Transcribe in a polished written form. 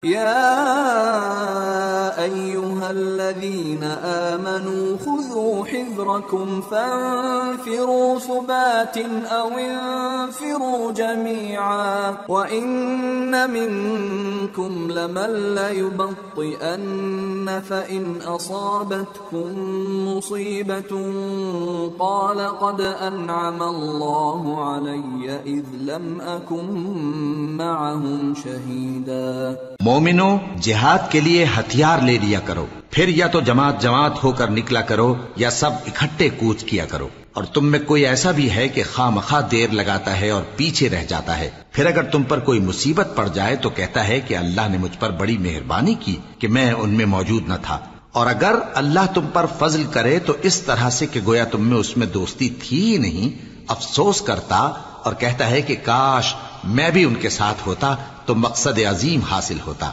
يا أيها الذين آمنوا خذوا حذركم فانفروا ثبات أو انفروا جميعا وإن منكم لمن ليبطئن فإن أصابتكم مصيبة قال قد أنعم الله علي إذ لم أكن معهم شهيدا۔ مومنو، جہاد کے لیے ہتھیار لے لیا کرو، پھر یا تو جماعت جماعت ہو کر نکلا کرو یا سب اکٹھے کوچ کیا کرو، اور تم میں کوئی ایسا بھی ہے کہ خواہ مخواہ دیر لگاتا ہے اور پیچھے رہ جاتا ہے، پھر اگر تم پر کوئی مصیبت پڑ جائے تو کہتا ہے کہ اللہ نے مجھ پر بڑی مہربانی کی کہ میں ان میں موجود نہ تھا، اور اگر اللہ تم پر فضل کرے تو اس طرح سے کہ گویا تم میں اس میں دوستی تھی ہی نہیں، افسوس کرتا اور کہتا ہے کہ کاش میں بھی ان کے ساتھ ہوتا تو مقصد عظیم حاصل ہوتا۔